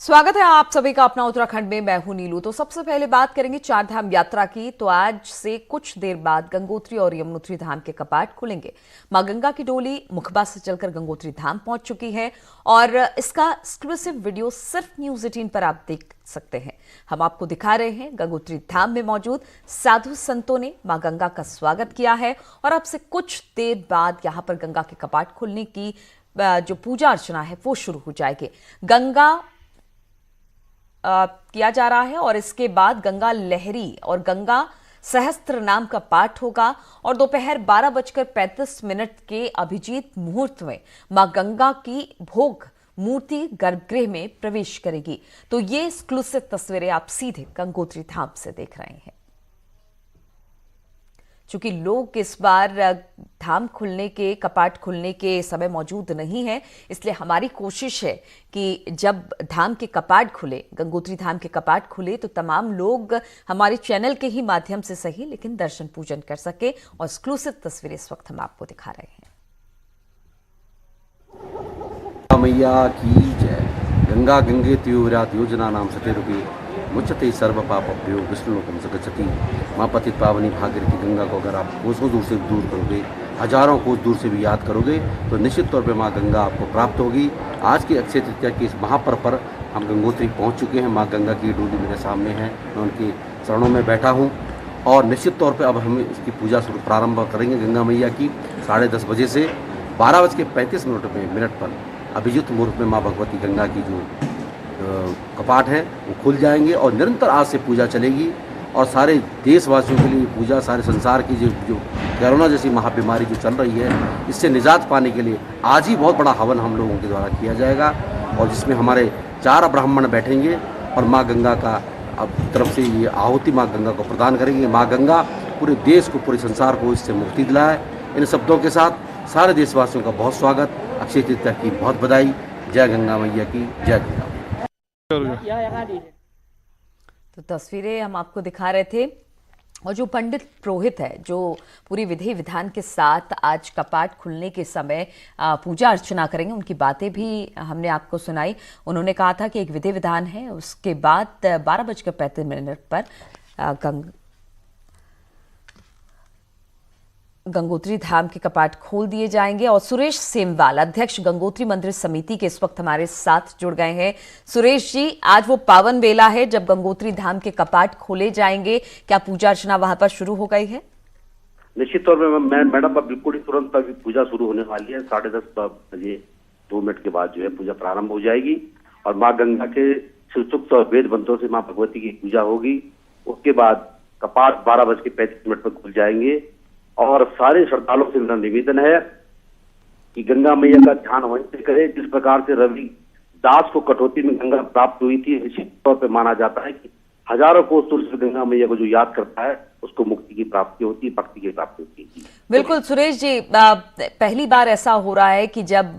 स्वागत है आप सभी का अपना उत्तराखंड में। मैं हूं नीलू। तो सबसे पहले बात करेंगे चार धाम यात्रा की। तो आज से कुछ देर बाद गंगोत्री और यमुनोत्री धाम के कपाट खुलेंगे। मां गंगा की डोली मुखबा से चलकर गंगोत्री धाम पहुंच चुकी है और इसका एक्सक्लूसिव वीडियो सिर्फ न्यूज 18 पर आप देख सकते हैं। हम आपको दिखा रहे हैं गंगोत्री धाम में मौजूद साधु संतों ने मां गंगा का स्वागत किया है और अब से कुछ देर बाद यहां पर गंगा के कपाट खुलने की जो पूजा अर्चना है वो शुरू हो जाएगी। गंगा किया जा रहा है और इसके बाद गंगा लहरी और गंगा सहस्त्र नाम का पाठ होगा और दोपहर 12:35 के अभिजीत मुहूर्त में मां गंगा की भोग मूर्ति गर्भगृह में प्रवेश करेगी। तो ये एक्सक्लूसिव तस्वीरें आप सीधे गंगोत्री धाम से देख रहे हैं। चूंकि लोग इस बार धाम खुलने के कपाट खुलने के समय मौजूद नहीं है, इसलिए हमारी कोशिश है कि जब धाम के कपाट खुले, गंगोत्री धाम के कपाट खुले, तो तमाम लोग हमारे चैनल के ही माध्यम से सही लेकिन दर्शन पूजन कर सके। और एक्सक्लूसिव तस्वीरें इस वक्त हम आपको दिखा रहे हैं। मैया की जय। गंगा गंगे त्योरात योजना नाम सतेरुपी मुच्यते सर्व पापभ्यो विष्णुलोकम स गच्छति। माँ पतित पावनी भागीरथी गंगा को अगर आप कोसों दूर से दूर करोगे, हजारों कोस दूर से भी याद करोगे, तो निश्चित तौर पे माँ गंगा आपको प्राप्त होगी। आज की अक्षय तृतीया के इस महापर्व पर हम गंगोत्री पहुँच चुके हैं। माँ गंगा की डोली मेरे सामने है, मैं उनके चरणों में बैठा हूँ और निश्चित तौर पर अब हम इसकी पूजा प्रारंभ करेंगे गंगा मैया की 10:30 बजे से 12:35 पर अभिजीत मुहूर्त में माँ भगवती गंगा की जो कपाट हैं वो खुल जाएंगे और निरंतर आज से पूजा चलेगी। और सारे देशवासियों के लिए पूजा, सारे संसार की जो कोरोना जैसी महाबीमारी जो चल रही है, इससे निजात पाने के लिए आज ही बहुत बड़ा हवन हम लोगों के द्वारा किया जाएगा और जिसमें हमारे 4 ब्राह्मण बैठेंगे और माँ गंगा का अब तरफ से ये आहुति माँ गंगा को प्रदान करेंगे। माँ गंगा पूरे देश को, पूरे संसार को इससे मुक्ति दिलाए। इन शब्दों के साथ सारे देशवासियों का बहुत स्वागत, अक्षय तृतीया की बहुत बधाई। जय गंगा मैया की जय। गंगा तो तस्वीरें हम आपको दिखा रहे थे और जो पंडित पुरोहित है, जो पूरी विधि विधान के साथ आज कपाट खुलने के समय पूजा अर्चना करेंगे, उनकी बातें भी हमने आपको सुनाई। उन्होंने कहा था कि एक विधि विधान है, उसके बाद 12:35 पर गंगोत्री धाम के कपाट खोल दिए जाएंगे। और सुरेश सेमवाल, अध्यक्ष गंगोत्री मंदिर समिति के इस वक्त हमारे साथ जुड़ गए हैं। सुरेश जी, आज वो पावन बेला है जब गंगोत्री धाम के कपाट खोले जाएंगे, क्या पूजा अर्चना वहां पर शुरू हो गई है? निश्चित तौर पर मैं मैडम अब बिल्कुल ही तुरंत अभी पूजा शुरू होने वाली है। 10:30 बजे 2 मिनट के बाद जो है पूजा प्रारंभ हो जाएगी और माँ गंगा के शिवसुक्त और वेद मंत्रों से माँ भगवती की पूजा होगी। उसके बाद कपाट 12:35 पर खुल जाएंगे और सारे श्रद्धालुओं से मेरा निवेदन है कि गंगा मैया का ध्यान वहीं से करें जिस प्रकार से रवि दास को कटौती में गंगा प्राप्त हुई थी। निश्चित तौर पर माना जाता है कि हजारों कोस दूर से गंगा मैया को जो याद करता है उसको मुक्ति की प्राप्ति होती है, भक्ति की प्राप्ति होती है। बिल्कुल सुरेश जी, पहली बार ऐसा हो रहा है कि जब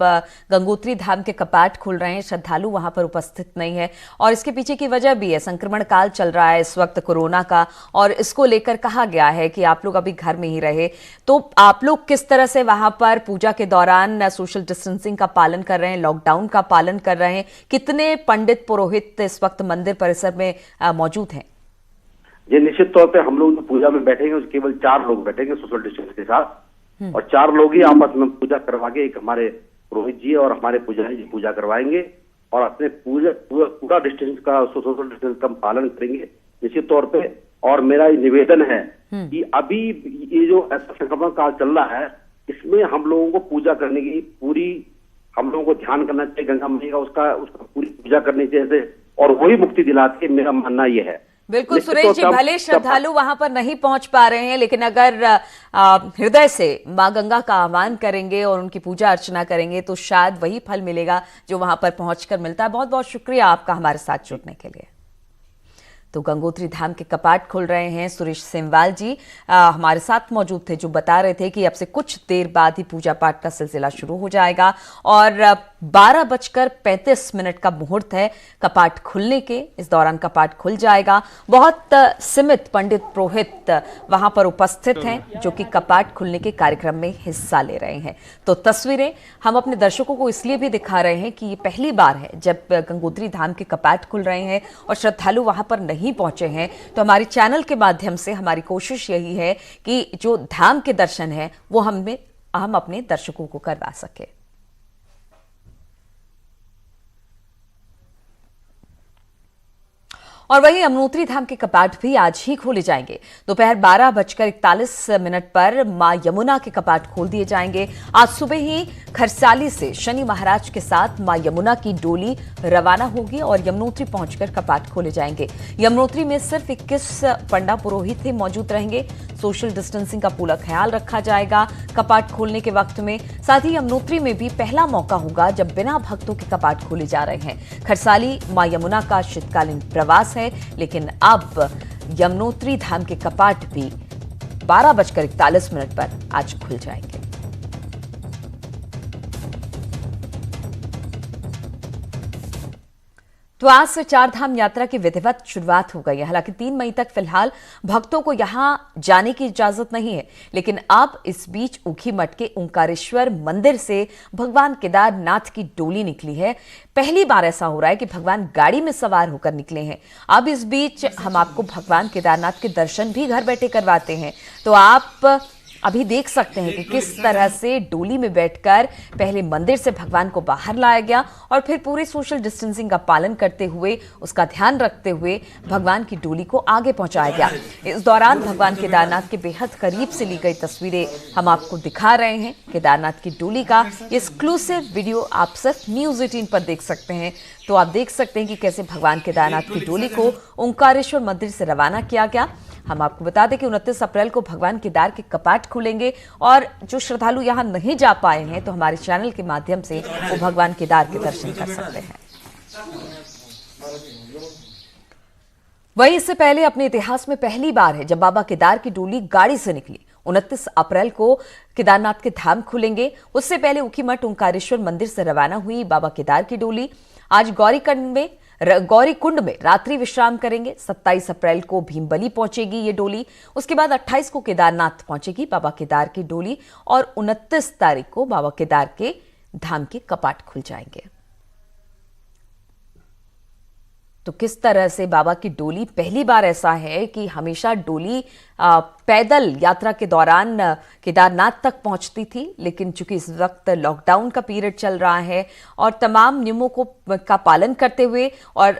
गंगोत्री धाम के कपाट खुल रहे हैं, श्रद्धालु वहां पर उपस्थित नहीं है और इसके पीछे की वजह भी है, संक्रमण काल चल रहा है इस वक्त कोरोना का, और इसको लेकर कहा गया है कि आप लोग अभी घर में ही रहे। तो आप लोग किस तरह से वहां पर पूजा के दौरान सोशल डिस्टेंसिंग का पालन कर रहे हैं, लॉकडाउन का पालन कर रहे हैं? कितने पंडित पुरोहित इस वक्त मंदिर परिसर में मौजूद हैं? ये निश्चित तौर पे हम लोग पूजा में बैठेंगे, उसके केवल 4 लोग बैठेंगे सोशल डिस्टेंस के साथ और 4 लोग ही आपस में पूजा करवा के, एक हमारे पुरोहित जी और हमारे पुजारी जी पूजा करवाएंगे और अपने पूरा डिस्टेंस का, सोशल डिस्टेंस का पालन करेंगे निश्चित तौर पे। और मेरा ये निवेदन है कि अभी ये जो ऐसा संक्रमण काल चल रहा है, इसमें हम लोगों को पूजा करने की पूरी, हम लोगों को ध्यान करना चाहिए गंगा मैया का, उसका पूरी पूजा करनी चाहिए और वही मुक्ति दिलाती है, मेरा मानना यह है। बिल्कुल सुरेश जी, भले श्रद्धालु वहां पर नहीं पहुंच पा रहे हैं, लेकिन अगर हृदय से मां गंगा का आह्वान करेंगे और उनकी पूजा अर्चना करेंगे तो शायद वही फल मिलेगा जो वहां पर पहुंचकर मिलता है। बहुत बहुत शुक्रिया आपका हमारे साथ जुड़ने के लिए। तो गंगोत्री धाम के कपाट खुल रहे हैं। सुरेश सेमवाल जी हमारे साथ मौजूद थे, जो बता रहे थे कि अब से कुछ देर बाद ही पूजा पाठ का सिलसिला शुरू हो जाएगा और 12:35 का मुहूर्त है कपाट खुलने के। इस दौरान कपाट खुल जाएगा। बहुत सीमित पंडित पुरोहित वहां पर उपस्थित हैं जो कि कपाट खुलने के कार्यक्रम में हिस्सा ले रहे हैं। तो तस्वीरें हम अपने दर्शकों को इसलिए भी दिखा रहे हैं कि ये पहली बार है जब गंगोत्री धाम के कपाट खुल रहे हैं और श्रद्धालु वहां पर नहीं पहुंचे हैं। तो हमारे चैनल के माध्यम से हमारी कोशिश यही है कि जो धाम के दर्शन है वो हम अपने दर्शकों को करवा सके। और वहीं यमुनोत्री धाम के कपाट भी आज ही खोले जाएंगे। दोपहर 12:41 पर मां यमुना के कपाट खोल दिए जाएंगे। आज सुबह ही खरसाली से शनि महाराज के साथ मां यमुना की डोली रवाना होगी और यमुनोत्री पहुंचकर कपाट खोले जाएंगे। यमुनोत्री में सिर्फ 21 पंडा पुरोहित ही मौजूद रहेंगे। सोशल डिस्टेंसिंग का पूरा ख्याल रखा जाएगा कपाट खोलने के वक्त में। साथ ही यमुनोत्री में भी पहला मौका होगा जब बिना भक्तों के कपाट खोले जा रहे हैं। खरसाली मां यमुना का शीतकालीन प्रवास है, लेकिन अब यमुनोत्री धाम के कपाट भी 12:41 पर आज खुल जाएंगे। तो आज से चारधाम यात्रा की विधिवत शुरुआत हो गई है। हालांकि 3 मई तक फिलहाल भक्तों को यहां जाने की इजाजत नहीं है, लेकिन अब इस बीच ऊखीमठ के ओंकारेश्वर मंदिर से भगवान केदारनाथ की डोली निकली है। पहली बार ऐसा हो रहा है कि भगवान गाड़ी में सवार होकर निकले हैं। अब इस बीच हम आपको भगवान केदारनाथ के दर्शन भी घर बैठे करवाते हैं। तो आप अभी देख सकते हैं कि किस तरह से डोली में बैठकर पहले मंदिर से भगवान को बाहर लाया गया और फिर पूरे सोशल डिस्टेंसिंग का पालन करते हुए, उसका ध्यान रखते हुए भगवान की डोली को आगे पहुंचाया गया। इस दौरान भगवान केदारनाथ के बेहद करीब से ली गई तस्वीरें हम आपको दिखा रहे हैं। केदारनाथ की डोली का एक्सक्लूसिव वीडियो आप सिर्फ न्यूज़ 18 पर देख सकते हैं। तो आप देख सकते हैं कि कैसे भगवान केदारनाथ की डोली को ओंकारेश्वर मंदिर से रवाना किया गया। हम आपको बता दें कि 29 अप्रैल को भगवान केदार के कपाट खुलेंगे और जो श्रद्धालु यहां नहीं जा पाए हैं तो हमारे चैनल के माध्यम से वो भगवान केदार के दर्शन कर सकते हैं। वहीं इससे पहले अपने इतिहास में पहली बार है जब बाबा केदार की डोली गाड़ी से निकली। 29 अप्रैल को केदारनाथ के धाम खुलेंगे। उससे पहले ऊखीमठ ओंकारेश्वर मंदिर से रवाना हुई बाबा केदार की डोली आज गौरीकुंड में रात्रि विश्राम करेंगे। 27 अप्रैल को भीमबली पहुंचेगी ये डोली। उसके बाद 28 को केदारनाथ पहुंचेगी बाबा केदार की डोली और 29 तारीख को बाबा केदार के धाम के कपाट खुल जाएंगे। तो किस तरह से बाबा की डोली, पहली बार ऐसा है कि हमेशा डोली पैदल यात्रा के दौरान केदारनाथ तक पहुंचती थी, लेकिन चूंकि इस वक्त लॉकडाउन का पीरियड चल रहा है और तमाम नियमों का पालन करते हुए और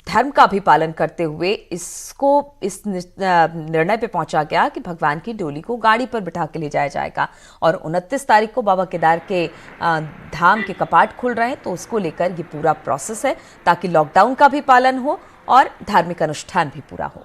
धर्म का भी पालन करते हुए इस निर्णय पे पहुंचा गया कि भगवान की डोली को गाड़ी पर बिठा के ले जाया जाएगा और 29 तारीख को बाबा केदार के धाम के कपाट खुल रहे हैं। तो उसको लेकर ये पूरा प्रोसेस है ताकि लॉकडाउन का भी पालन हो और धार्मिक अनुष्ठान भी पूरा हो।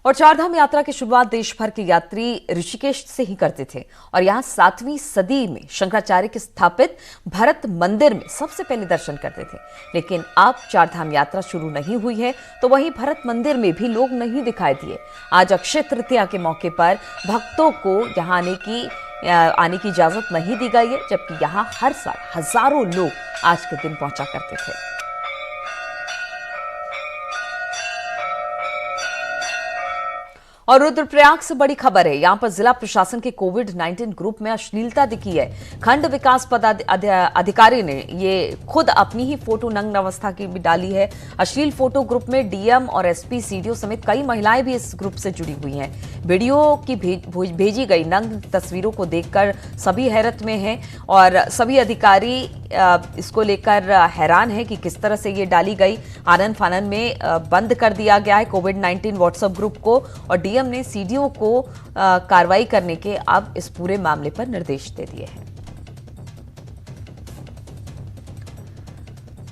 और चारधाम यात्रा की शुरुआत देश भर के यात्री ऋषिकेश से ही करते थे और यहाँ 7वीं सदी में शंकराचार्य के स्थापित भरत मंदिर में सबसे पहले दर्शन करते थे। लेकिन अब चारधाम यात्रा शुरू नहीं हुई है तो वहीं भरत मंदिर में भी लोग नहीं दिखाई दिए। आज अक्षय तृतीया के मौके पर भक्तों को यहाँ आने की इजाजत नहीं दी गई है, जबकि यहाँ हर साल हजारों लोग आज के दिन पहुंचा करते थे। और रुद्रप्रयाग से बड़ी खबर है। यहां पर जिला प्रशासन के कोविड-19 ग्रुप में अश्लीलता दिखी है। खंड विकास अधिकारी ने ये खुद अपनी ही फोटो नग्न अवस्था की भी डाली है। अश्लील फोटो ग्रुप में डीएम और एसपी, सीडीओ समेत कई महिलाएं भी इस ग्रुप से जुड़ी हुई हैं। वीडियो की भेजी गई नग्न तस्वीरों को देखकर सभी हैरत में हैं और सभी अधिकारी इसको लेकर हैरान है कि किस तरह से ये डाली गई। आनन फानन में बंद कर दिया गया है कोविड-19 व्हाट्सएप ग्रुप को और डीएम ने सीडीओ को कार्रवाई करने के अब इस पूरे मामले पर निर्देश दे दिए हैं।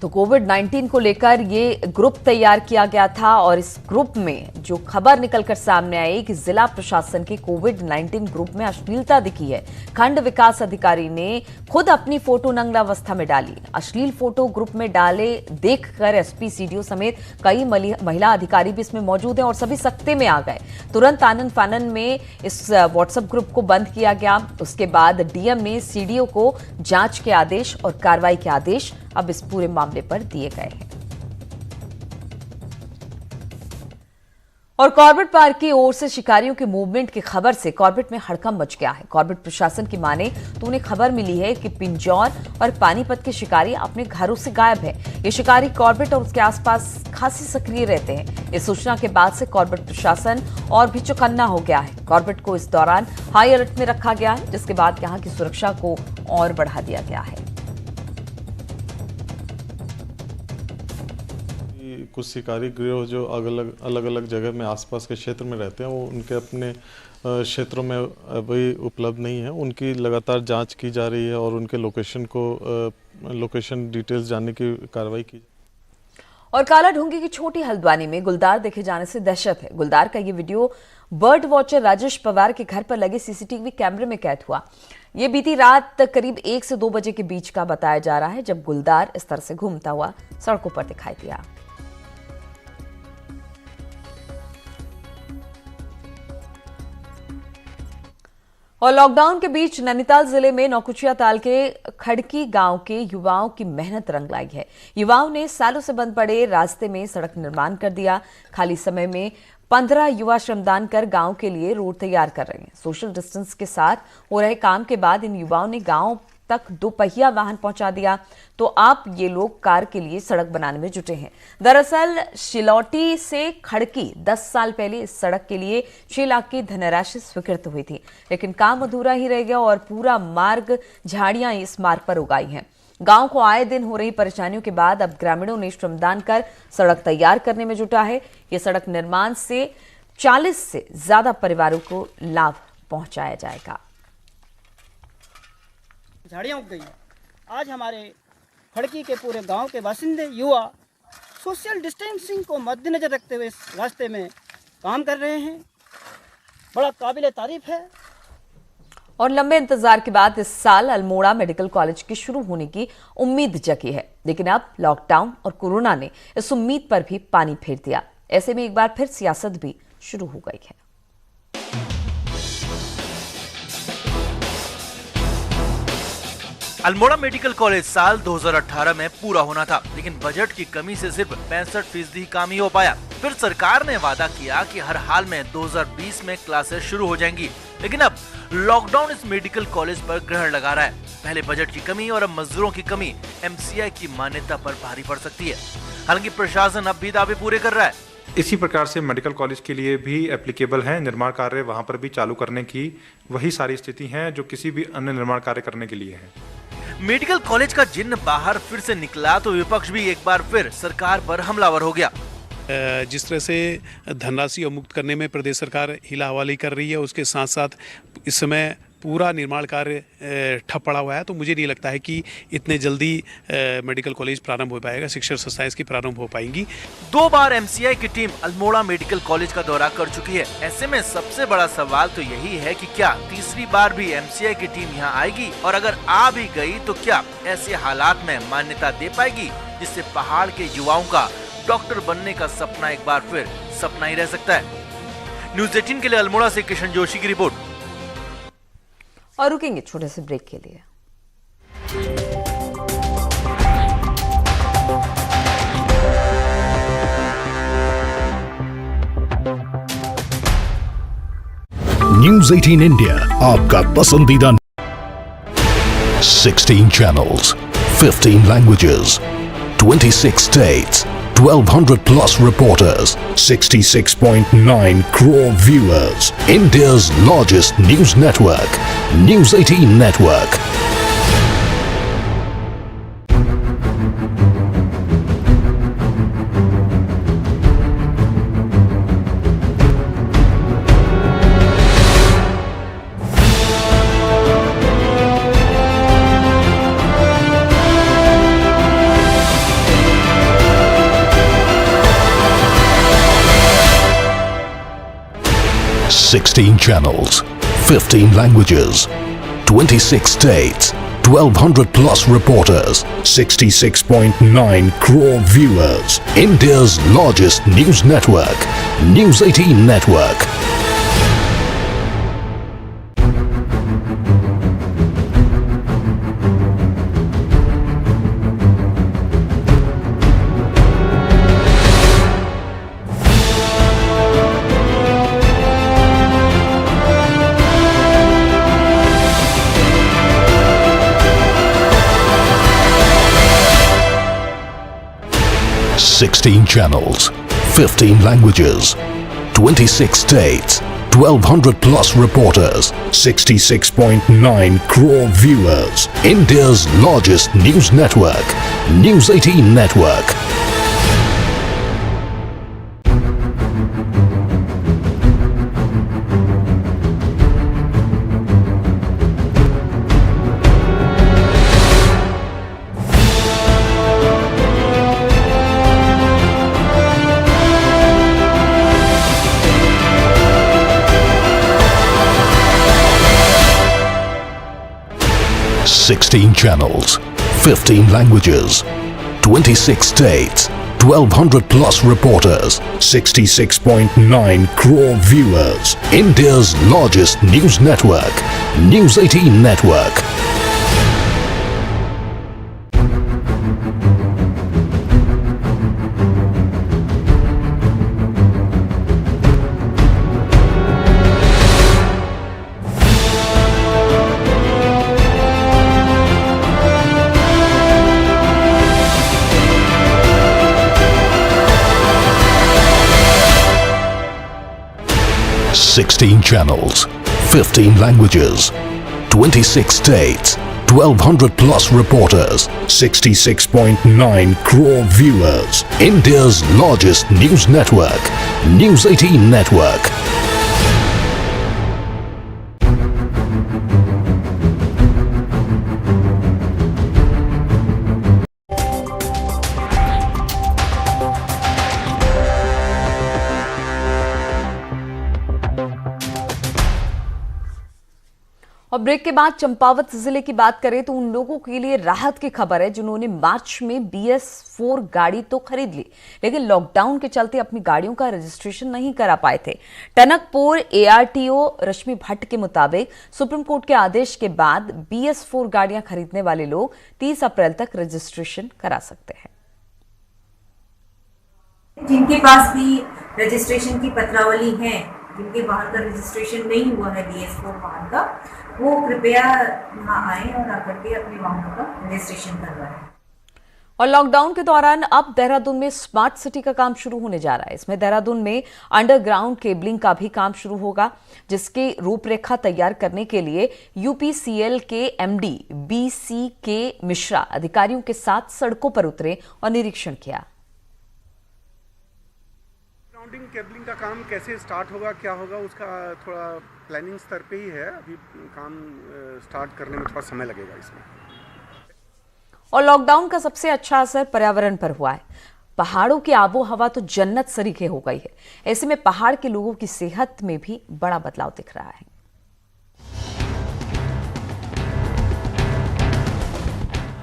तो कोविड-19 को लेकर ये ग्रुप तैयार किया गया था और इस ग्रुप में जो खबर निकलकर सामने आई कि जिला प्रशासन के कोविड-19 ग्रुप में अश्लीलता दिखी है। खंड विकास अधिकारी ने खुद अपनी फोटो नग्नावस्था में डाली। अश्लील फोटो ग्रुप में डाले देखकर एसपी, सीडीओ समेत कई महिला अधिकारी भी इसमें मौजूद हैं और सभी सख्ते में आ गए। तुरंत आनन फानन में इस व्हाट्सएप ग्रुप को बंद किया गया। उसके बाद डीएम ने सीडीओ को जांच के आदेश और कार्रवाई के आदेश अब इस पूरे मामले पर दिए गए हैं। और कॉर्बेट पार्क की ओर से शिकारियों के मूवमेंट की खबर से कॉर्बेट में हड़कंप मच गया है। कॉर्बेट प्रशासन की माने तो उन्हें खबर मिली है कि पिंजौर और पानीपत के शिकारी अपने घरों से गायब है। ये शिकारी कॉर्बेट और उसके आसपास खासी सक्रिय रहते हैं। इस सूचना के बाद से कॉर्बेट प्रशासन और भी चौकन्ना हो गया है। कॉर्बेट को इस दौरान हाई अलर्ट में रखा गया है, जिसके बाद यहां की सुरक्षा को और बढ़ा दिया गया है। कुछ शिकारी गिरोह जो अलग अलग जगह में आसपास के क्षेत्र में रहते हैं, वो उनके अपने क्षेत्रों में अभी उपलब्ध नहीं है। उनकी लगातार जांच की जा रही है और उनके लोकेशन डिटेल्स जानने की कार्रवाई की। और काला ढूंगी की छोटी हल्द्वानी में गुलदार देखे जाने से दहशत है। गुलदार का ये video bird watcher Rajesh Pawar के घर पर लगे सीसीटीवी कैमरे में कैद हुआ। ये बीती रात करीब 1 से 2 बजे के बीच का बताया जा रहा है, जब गुलदार इस तरह से घूमता हुआ सड़कों पर दिखाई दिया। और लॉकडाउन के बीच नैनीताल जिले में नौकुचिया ताल के खड़की गांव के युवाओं की मेहनत रंग लाई है। युवाओं ने सालों से बंद पड़े रास्ते में सड़क निर्माण कर दिया। खाली समय में 15 युवा श्रमदान कर गांव के लिए रोड तैयार कर रहे हैं। सोशल डिस्टेंस के साथ हो रहे काम के बाद इन युवाओं ने गांव तक 2 पहिया वाहन पहुंचा दिया। तो आप ये लोग कार के लिए सड़क बनाने में जुटे हैं। दरअसल शिलौटी से खड़की 10 साल पहले इस सड़क के लिए 6 लाख की धनराशि स्वीकृत हुई थी, लेकिन काम अधूरा ही रह गया और पूरा मार्ग झाड़ियां इस मार्ग पर उगाई हैं। गांव को आए दिन हो रही परेशानियों के बाद अब ग्रामीणों ने श्रमदान कर सड़क तैयार करने में जुटा है। ये सड़क निर्माण से 40 से ज्यादा परिवारों को लाभ पहुंचाया जाएगा। झाड़ियाँ उग गई। आज हमारे खड़की के पूरे गांव के बासिंदे युवा सोशल डिस्टेंसिंग को मद्देनजर रखते हुए इस रास्ते में काम कर रहे हैं। बड़ा काबिले तारीफ है। और लंबे इंतजार के बाद इस साल अल्मोड़ा मेडिकल कॉलेज की शुरू होने की उम्मीद जगी है, लेकिन अब लॉकडाउन और कोरोना ने इस उम्मीद पर भी पानी फेर दिया। ऐसे में एक बार फिर सियासत भी शुरू हो गई है। अल्मोड़ा मेडिकल कॉलेज साल 2018 में पूरा होना था, लेकिन बजट की कमी से सिर्फ 65% ही काम ही हो पाया। फिर सरकार ने वादा किया कि हर हाल में 2020 में क्लासेस शुरू हो जाएंगी, लेकिन अब लॉकडाउन इस मेडिकल कॉलेज पर ग्रहण लगा रहा है। पहले बजट की कमी और अब मजदूरों की कमी एमसीआई की मान्यता पर भारी पड़ सकती है। हालांकि प्रशासन अब भी दावे पूरे कर रहा है। इसी प्रकार से मेडिकल कॉलेज के लिए भी एप्लीकेबल है। निर्माण कार्य वहां पर भी चालू करने की वही सारी स्थिति है जो किसी भी अन्य निर्माण कार्य करने के लिए है। मेडिकल कॉलेज का जिन्न बाहर फिर से निकला तो विपक्ष भी एक बार फिर सरकार पर हमलावर हो गया। जिस तरह से धनराशि अवमुक्त करने में प्रदेश सरकार हिला हवाली कर रही है, उसके साथ साथ इस समय पूरा निर्माण कार्य ठप पड़ा हुआ है, तो मुझे नहीं लगता है कि इतने जल्दी मेडिकल कॉलेज प्रारंभ हो पाएगा, शिक्षण संस्थाएं इसकी प्रारंभ हो पाएंगी। 2 बार एमसीआई की टीम अल्मोड़ा मेडिकल कॉलेज का दौरा कर चुकी है। ऐसे में सबसे बड़ा सवाल तो यही है कि क्या तीसरी बार भी एमसीआई की टीम यहाँ आएगी, और अगर आ भी गई तो क्या ऐसे हालात में मान्यता दे पाएगी जिससे पहाड़ के युवाओं का डॉक्टर बनने का सपना एक बार फिर सपना ही रह सकता है। न्यूज़ 18 के लिए अल्मोड़ा से किशन जोशी की रिपोर्ट। और रुकेंगे छोटे से ब्रेक के लिए। न्यूज़ 18 इंडिया आपका पसंदीदा 16 channels, 15 languages, 26 states, 1200 plus reporters, 66.9 crore viewers. India's largest news network, News 18 Network. 16 channels, 15 languages, 26 states, 1200 plus reporters, 66.9 crore viewers. India's largest news network, News 18 Network. Sixteen channels, 15 languages, 26 states, 1200 plus reporters, 66.9 crore viewers. India's largest news network, News 18 Network. Sixteen channels, 15 languages, 26 states, 1200 plus reporters, 66.9 crore viewers. India's largest news network, News 18 Network. Sixteen channels, 15 languages, 26 states, 1200 plus reporters, 66.9 crore viewers. India's largest news network, News 18 Network. और break के बाद चंपावत जिले की बात करें तो उन लोगों के लिए राहत की खबर है जिन्होंने मार्च में BS4 गाड़ी तो खरीद ली, लेकिन लॉकडाउन के चलते अपनी गाड़ियों का रजिस्ट्रेशन नहीं करा पाए थे। टनकपुर ARTO रश्मि भट्ट के मुताबिक सुप्रीम कोर्ट के आदेश के बाद BS4 गाड़ियां खरीदने वाले लोग 30 अप्रैल तक रजिस्ट्रेशन करा सकते हैं। जिनके पास भी रजिस्ट्रेशन की पत्रावली है, जिनके वाहन का रजिस्ट्रेशन नहीं हुआ है BS4 वाहन का, वो कृपया यहाँ आए और आकर के अपने वाहनों का रजिस्ट्रेशन करवाएं। और लॉकडाउन के दौरान अब देहरादून में स्मार्ट सिटी का काम शुरू होने जा रहा है। इसमें देहरादून में अंडरग्राउंड केबलिंग का भी काम शुरू होगा, जिसकी रूपरेखा तैयार करने के लिए UPCL के MD BCK मिश्रा अधिकारियों के साथ सड़कों पर उतरे और निरीक्षण किया। केबलिंग का काम कैसे स्टार्ट होगा, क्या होगा, उसका थोड़ा प्लानिंग स्तर पे ही है। अभी काम स्टार्ट करने में थोड़ा समय लगेगा इसमें। और लॉकडाउन का सबसे अच्छा असर पर्यावरण पर हुआ है। पहाड़ों की आबो हवा तो जन्नत सरीखे हो गई है। ऐसे में पहाड़ के लोगों की सेहत में भी बड़ा बदलाव दिख रहा है।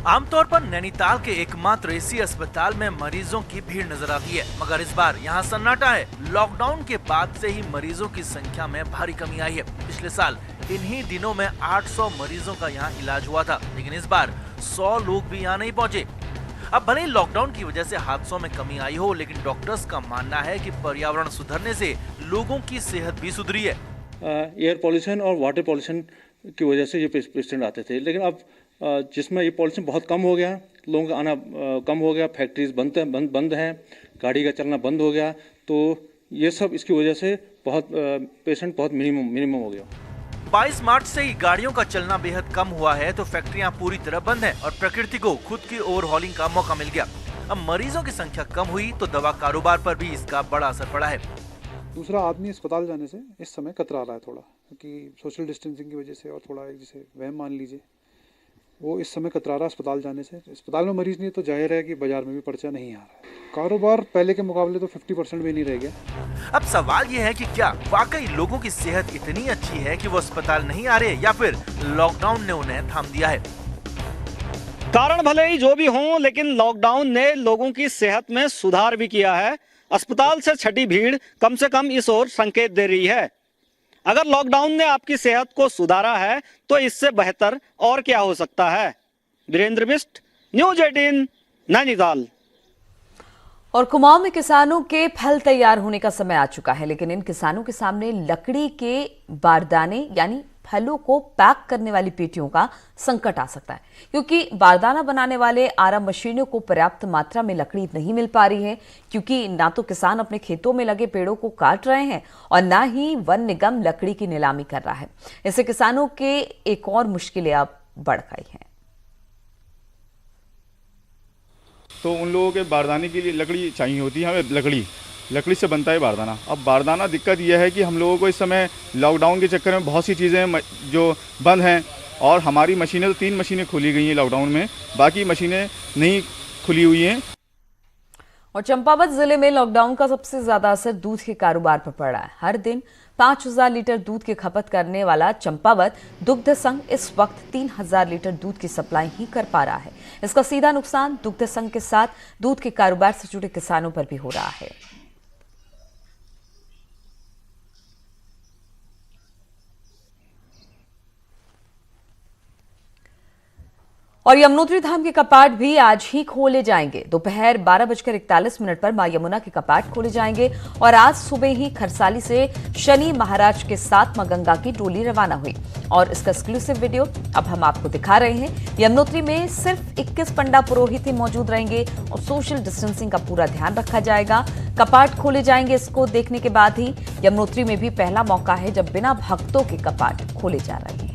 आमतौर पर नैनीताल के एकमात्र एसी अस्पताल में मरीजों की भीड़ नजर आती है, मगर इस बार यहाँ सन्नाटा है। लॉकडाउन के बाद से ही मरीजों की संख्या में भारी कमी आई है। पिछले साल इन्हीं दिनों में 800 मरीजों का यहाँ इलाज हुआ था, लेकिन इस बार 100 लोग भी यहाँ नहीं पहुँचे। अब भले ही लॉकडाउन की वजह से हादसों में कमी आई हो, लेकिन डॉक्टर्स का मानना है कि पर्यावरण सुधरने से लोगों की सेहत भी सुधरी है। एयर पॉल्यूशन और वाटर पॉल्यूशन की वजह से ये पेशेंट आते थे, लेकिन अब जिसमें ये पॉल्यूशन बहुत कम हो गया, लोगों का आना कम हो गया, फैक्ट्रीज बंद हैं, गाड़ी का चलना बंद हो गया, तो ये सब इसकी वजह से बहुत पेशेंट बहुत मिनिमम हो गया। 22 मार्च से ही गाड़ियों का चलना बेहद कम हुआ है, तो फैक्ट्रियां पूरी तरह बंद हैं और प्रकृति को खुद की ओवरहॉलिंग का मौका मिल गया। अब मरीजों की संख्या कम हुई तो दवा कारोबार पर भी इसका बड़ा असर पड़ा है। दूसरा, आदमी अस्पताल जाने से इस समय कतरा रहा है थोड़ा, क्योंकि सोशल डिस्टेंसिंग की वजह से, और थोड़ा जैसे वहम मान लीजिए, वो इस समय कतरा रहा अस्पताल जाने से। अस्पताल में मरीज नहीं है तो जाहिर है कि बाजार में भी पर्चा नहीं आ रहा है। कारोबार पहले के मुकाबले तो 50% भी नहीं रह गया। अब सवाल ये है कि क्या वाकई लोगों की सेहत इतनी अच्छी है कि वो अस्पताल नहीं आ रहे, या फिर लॉकडाउन ने उन्हें थाम दिया है। कारण भले ही जो भी हों, लेकिन लॉकडाउन ने लोगों की सेहत में सुधार भी किया है। अस्पताल से छटी भीड़ कम से कम इस ओर संकेत दे रही है। अगर लॉकडाउन ने आपकी सेहत को सुधारा है तो इससे बेहतर और क्या हो सकता है। वीरेंद्र बिष्ट, न्यूज 18, नैनीताल। और कुमाऊं में किसानों के फल तैयार होने का समय आ चुका है, लेकिन इन किसानों के सामने लकड़ी के बारदाने यानी फलों को पैक करने वाली पेटियों का संकट आ सकता है, क्योंकि बारदाना बनाने वाले आरा मशीनों को पर्याप्त मात्रा में लकड़ी नहीं मिल पा रही है, क्योंकि ना तो किसान अपने खेतों में लगे पेड़ों को काट रहे हैं और ना ही वन निगम लकड़ी की नीलामी कर रहा है। इससे किसानों के एक और मुश्किलें अब बढ़ गई हैं। तो उन लोगों के बारदाने के लिए लकड़ी चाहिए होती है, हमें लकड़ी से बनता है बारदाना। अब बारदाना दिक्कत यह है कि हम लोगों को इस समय लॉकडाउन के चक्कर में बहुत सी चीज़ें जो बंद हैं, और हमारी मशीनें तो 3 मशीनें खोली गई हैं लॉकडाउन में, बाकी मशीनें नहीं खुली हुई हैं। और चंपावत जिले में लॉकडाउन का सबसे ज्यादा असर दूध के कारोबार पर पड़ा है। हर दिन 5000 लीटर दूध की खपत करने वाला चंपावत दुग्ध संघ इस वक्त 3000 लीटर दूध की सप्लाई ही कर पा रहा है। इसका सीधा नुकसान दुग्ध संघ के साथ दूध के कारोबार से जुड़े किसानों पर भी हो रहा है। और यमुनोत्री धाम के कपाट भी आज ही खोले जाएंगे। दोपहर 12:41 पर मां यमुना के कपाट खोले जाएंगे और आज सुबह ही खरसाली से शनि महाराज के साथ मां गंगा की डोली रवाना हुई और इसका एक्सक्लूसिव वीडियो अब हम आपको दिखा रहे हैं। यमुनोत्री में सिर्फ 21 पंडा पुरोहित ही मौजूद रहेंगे और सोशल डिस्टेंसिंग का पूरा ध्यान रखा जाएगा। कपाट खोले जाएंगे, इसको देखने के बाद ही यमुनोत्री में भी पहला मौका है जब बिना भक्तों के कपाट खोले जा रहे हैं।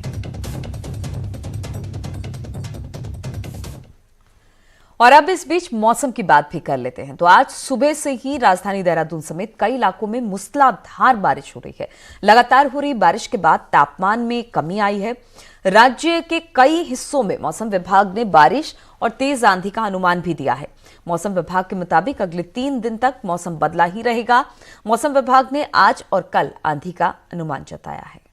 और अब इस बीच मौसम की बात भी कर लेते हैं। तो आज सुबह से ही राजधानी देहरादून समेत कई इलाकों में मूसलाधार बारिश हो रही है। लगातार हो रही बारिश के बाद तापमान में कमी आई है। राज्य के कई हिस्सों में मौसम विभाग ने बारिश और तेज आंधी का अनुमान भी दिया है। मौसम विभाग के मुताबिक अगले 3 दिन तक मौसम बदला ही रहेगा। मौसम विभाग ने आज और कल आंधी का अनुमान जताया है।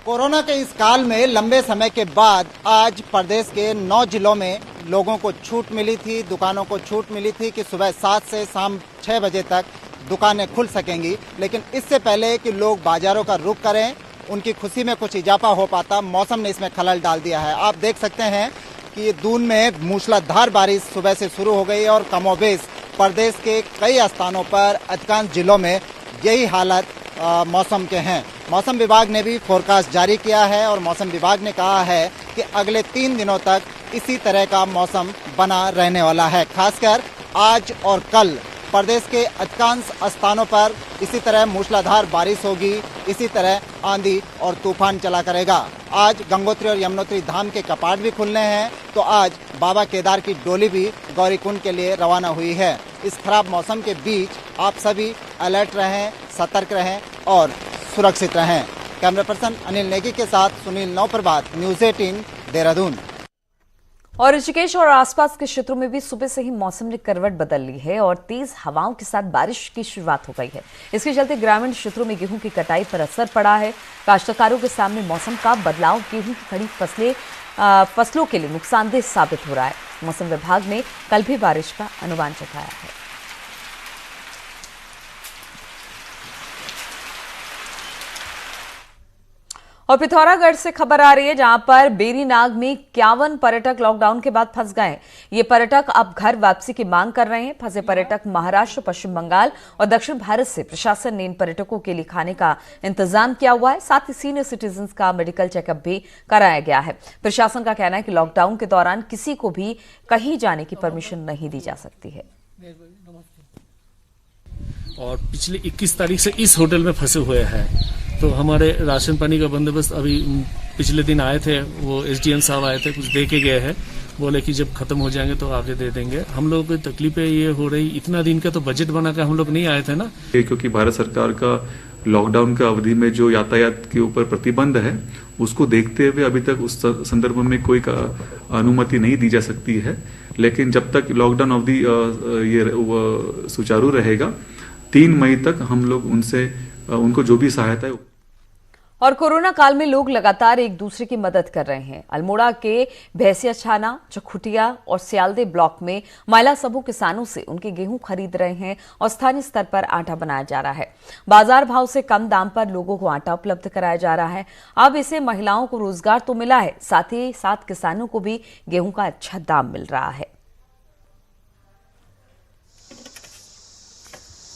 कोरोना के इस काल में लंबे समय के बाद आज प्रदेश के 9 जिलों में लोगों को छूट मिली थी, दुकानों को छूट मिली थी कि सुबह 7 से शाम 6 बजे तक दुकानें खुल सकेंगी। लेकिन इससे पहले कि लोग बाजारों का रुख करें, उनकी खुशी में कुछ इजाफा हो पाता, मौसम ने इसमें खलल डाल दिया है। आप देख सकते हैं कि दून में मूसलाधार बारिश सुबह से शुरू हो गई और कमोबेश प्रदेश के कई स्थानों पर अधिकांश जिलों में यही हालत मौसम के हैं। मौसम विभाग ने भी फोरकास्ट जारी किया है और मौसम विभाग ने कहा है कि अगले 3 दिनों तक इसी तरह का मौसम बना रहने वाला है। खासकर आज और कल प्रदेश के अधिकांश स्थानों पर इसी तरह मूसलाधार बारिश होगी, इसी तरह आंधी और तूफान चला करेगा। आज गंगोत्री और यमुनोत्री धाम के कपाट भी खुलने हैं, तो आज बाबा केदार की डोली भी गौरीकुंड के लिए रवाना हुई है। इस खराब मौसम के बीच आप सभी अलर्ट रहें, सतर्क रहें और सुरक्षित रहें। कैमरा पर्सन अनिल नेगी के साथ सुनील नौप्रभात, न्यूज़ 18 देहरादून। और ऋषिकेश और आसपास के क्षेत्रों में भी सुबह से ही मौसम ने करवट बदल ली है और तेज हवाओं के साथ बारिश की शुरुआत हो गई है। इसके चलते ग्रामीण क्षेत्रों में गेहूं की कटाई पर असर पड़ा है। काश्तकारों के सामने मौसम का बदलाव गेहूं की खड़ी फसलों के लिए नुकसानदेह साबित हो रहा है। मौसम विभाग ने कल भी बारिश का अनुमान जताया है। और पिथौरागढ़ से खबर आ रही है, जहां पर बेरीनाग में 51 पर्यटक लॉकडाउन के बाद फंस गए। ये पर्यटक अब घर वापसी की मांग कर रहे हैं। फंसे पर्यटक महाराष्ट्र, पश्चिम बंगाल और दक्षिण भारत से। प्रशासन ने इन पर्यटकों के लिए खाने का इंतजाम किया हुआ है। साथ ही सीनियर सिटीजन का मेडिकल चेकअप भी कराया गया है। प्रशासन का कहना है कि लॉकडाउन के दौरान किसी को भी कहीं जाने की परमिशन नहीं दी जा सकती है। और पिछले 21 तारीख से इस होटल में फंसे हुए हैं। तो हमारे राशन पानी का बंदोबस्त अभी पिछले दिन आए थे, वो एसडीएम साहब आए थे, कुछ दे के गए हैं बोले कि जब खत्म हो जाएंगे तो आगे दे देंगे। हम लोगों को तकलीफें ये हो रही, इतना दिन का तो बजट बनाकर हम लोग नहीं आए थे ना। क्योंकि भारत सरकार का लॉकडाउन का अवधि में जो यातायात के ऊपर प्रतिबंध है उसको देखते हुए अभी तक उस संदर्भ में कोई अनुमति नहीं दी जा सकती है। लेकिन जब तक लॉकडाउन अवधि ये सुचारू रहेगा 3 मई तक हम लोग उनको जो भी सहायता है। और कोरोना काल में लोग लगातार एक दूसरे की मदद कर रहे हैं। अल्मोड़ा के भैंसिया छाना, चखुटिया और सियालदे ब्लॉक में महिला समूह किसानों से उनके गेहूं खरीद रहे हैं और स्थानीय स्तर पर आटा बनाया जा रहा है। बाजार भाव से कम दाम पर लोगों को आटा उपलब्ध कराया जा रहा है। अब इससे महिलाओं को रोजगार तो मिला है, साथ ही साथ किसानों को भी गेहूं का अच्छा दाम मिल रहा है।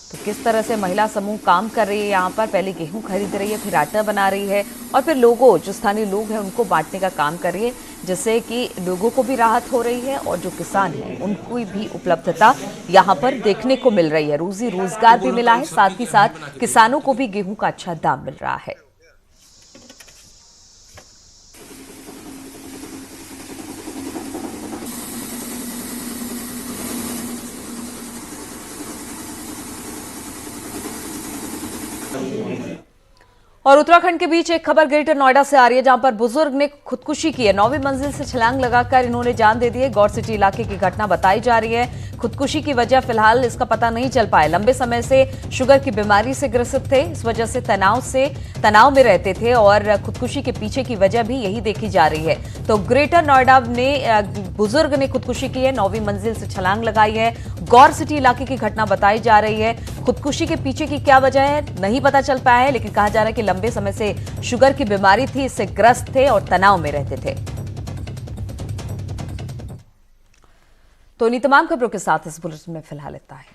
तो किस तरह से महिला समूह काम कर रही है, यहाँ पर पहले गेहूं खरीद रही है, फिर आटा बना रही है और फिर लोगों, जो स्थानीय लोग हैं, उनको बांटने का काम कर रही है, जिससे कि लोगों को भी राहत हो रही है और जो किसान हैं उनको भी उपलब्धता यहाँ पर देखने को मिल रही है। रोजी रोजगार भी मिला है, साथ ही साथ किसानों को भी गेहूं का अच्छा दाम मिल रहा है। और उत्तराखंड के बीच एक खबर ग्रेटर नोएडा से आ रही है, जहां पर बुजुर्ग ने खुदकुशी की है। 9वीं मंजिल से छलांग लगाकर इन्होंने जान दे दी है। गौर सिटी इलाके की घटना बताई जा रही है। खुदकुशी की वजह फिलहाल इसका पता नहीं चल पाया। लंबे समय से शुगर की बीमारी से ग्रसित थे, इस वजह से तनाव में रहते थे और खुदकुशी के पीछे की वजह भी यही देखी जा रही है। तो ग्रेटर नोएडा में बुजुर्ग ने खुदकुशी की है, 9वीं मंजिल से छलांग लगाई है। गौर सिटी इलाके की घटना बताई जा रही है। खुदकुशी के पीछे की क्या वजह है नहीं पता चल पाया है, लेकिन कहा जा रहा है कि लंबे समय से शुगर की बीमारी थी, इससे ग्रस्त थे और तनाव में रहते थे। तो इन्हीं तमाम खबरों के साथ इस बुलेटिन में फिलहाल इतना है।